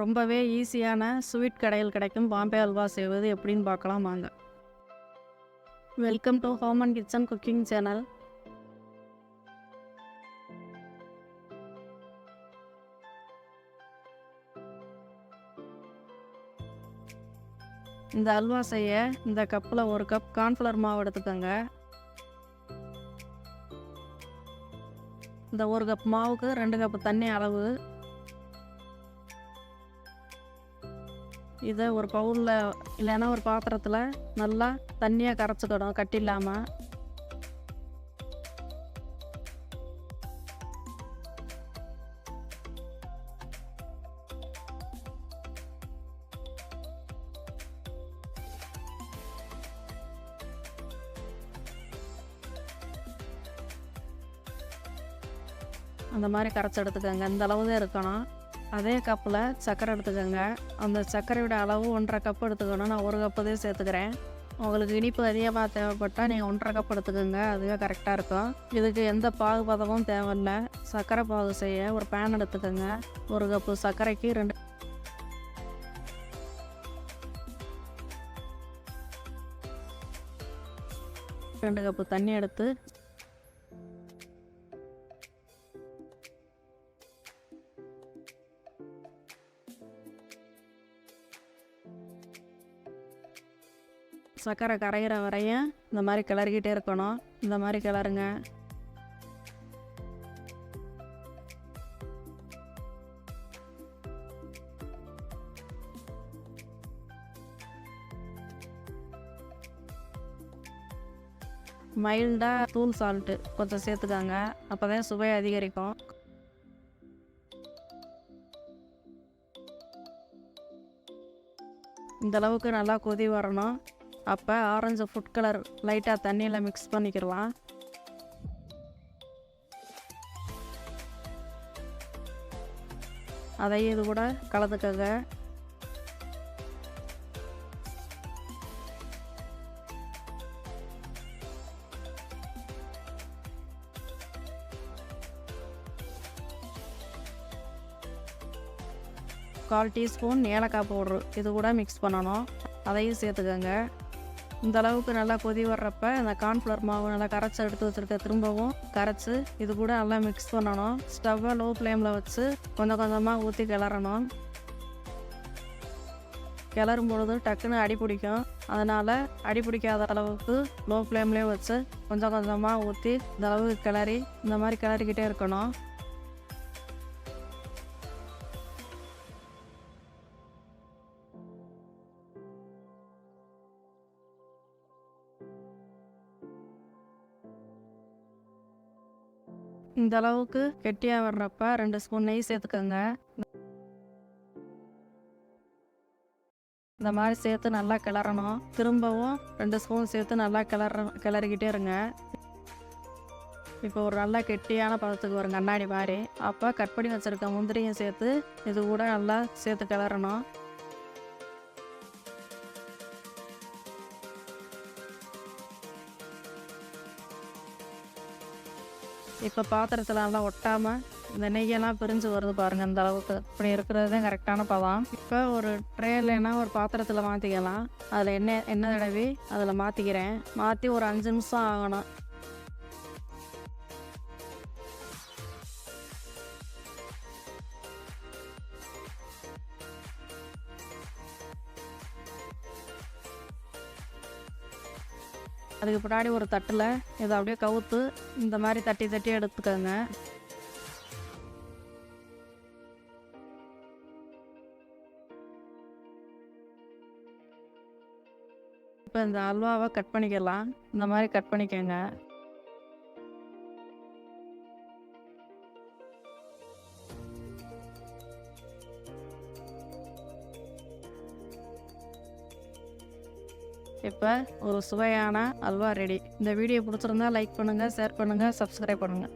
ரொம்பவே ஈஸியான ஸ்வீட் கடையில் கிடைக்கும் பாம்பே அல்வா செய்வது எப்படின்னு பார்க்கலாம் வாங்க. Welcome to home and kitchen cooking channel. இந்த அல்வா செய்ய இந்த கப்பில் 1 கப் கார்ன்ஃப்ளவர் மாவு எடுத்துக்கோங்க. இந்த 1 கப் மாவுக்கு 2 கப் தண்ணி அளவு. இதை ஒரு பவுலில் இல்லைன்னா ஒரு பாத்திரத்தில் நல்லா தண்ணியாக கரைச்சிக்கணும், கட்டி இல்லாமல். அந்த மாதிரி கரைச்சி எடுத்துக்கோங்க. இந்த அளவு தான் இருக்கணும். அதே கப்பில் சர்க்கரை எடுத்துக்கோங்க. அந்த சர்க்கரையோட அளவு 1.5 கப் எடுத்துக்கணும். நான் 1 கப்பு தான் சேர்த்துக்கிறேன். உங்களுக்கு இனிப்பு அதிகமாக தேவைப்பட்டால் நீங்கள் 1.5 கப் எடுத்துக்கோங்க, அதுவே கரெக்டாக இருக்கும். இதுக்கு எந்த பாகுபதமும் தேவையில்லை. சர்க்கரை பாகு செய்ய ஒரு பேன் எடுத்துக்கோங்க. 1 கப்பு சர்க்கரைக்கு 2 கப்பு தண்ணி எடுத்து சர்க்கரை கரையிற வரையும் இந்த மாதிரி கிளறிக்கிட்டே இருக்கணும். இந்த மாதிரி கிளறுங்க. மைல்டாக தூள் சால்ட்டு கொஞ்சம் சேர்த்துக்காங்க, அப்போ தான் சுவை அதிகரிக்கும். இந்த அளவுக்கு நல்லா கொதி வரணும். அப்போ ஆரஞ்சு ஃபுட் கலர் லைட்டாக தண்ணியில் மிக்ஸ் பண்ணிக்கிடலாம். அதையும் இது கூட கலந்துக்கங்க. கால் டீஸ்பூன் ஏலக்காய் பவுட்ரு இது கூட மிக்ஸ் பண்ணணும். அதையும் சேர்த்துக்கோங்க. இந்த அளவுக்கு நல்லா கொதி வர்றப்ப இந்த கார்ன்ஃப்ளவர் மாவு நல்லா கரைச்சி எடுத்து வச்சுருக்க திரும்பவும் கரைச்சி இது கூட நல்லா மிக்ஸ் பண்ணணும். ஸ்டவ்வை லோ ஃப்ளேமில் வச்சு கொஞ்சம் கொஞ்சமாக ஊற்றி கிளறணும். கிளறும் பொழுது டக்குன்னு அடி பிடிக்கும். அதனால் அடி பிடிக்காத அளவுக்கு லோ ஃப்ளேம்லேயே வச்சு கொஞ்சம் கொஞ்சமாக ஊற்றி இந்த அளவுக்கு கிளறி இந்த மாதிரி கிளறிக்கிட்டே இருக்கணும். இந்த அளவுக்கு கெட்டியாக வர்றப்ப 2 ஸ்பூன் நெய் சேர்த்துக்கோங்க. இந்த மாதிரி சேர்த்து நல்லா கிளறணும். திரும்பவும் 2 ஸ்பூன் சேர்த்து நல்லா கிளறிக்கிட்டே இருங்க. இப்போ ஒரு நல்லா கெட்டியான பதத்துக்கு வரும், கண்ணாடி மாதிரி. அப்போ கட் பண்ணி வச்சுருக்க முந்திரியும் சேர்த்து இது கூட நல்லா சேர்த்து கிளறணும். இப்போ பாத்திரத்தில் நல்லா ஒட்டாமல் இந்த நெய்யெல்லாம் பிரிஞ்சு வருது பாருங்கள். இந்த அளவுக்கு இப்படி இருக்கிறது தான் கரெக்டான பதம். இப்போ ஒரு ட்ரேலைன்னா ஒரு பாத்திரத்தில் மாற்றிக்கலாம். அதில் எண்ணெய் தடவி அதில் மாற்றிக்கிறேன். மாற்றி ஒரு 5 நிமிஷம் ஆகணும். அதுக்கு பின்னாடி ஒரு தட்டில் இதை அப்படியே கவுத்து இந்த மாதிரி தட்டி தட்டி எடுத்துக்கோங்க. இப்போ இந்த அல்வாவை கட் பண்ணிக்கலாம். இந்த மாதிரி கட் பண்ணிக்கோங்க. இப்போ ஒரு சுவையான அல்வா ரெடி. இந்த வீடியோ பிடிச்சிருந்தா லைக் பண்ணுங்கள், ஷேர் பண்ணுங்கள், சப்ஸ்கிரைப் பண்ணுங்கள்.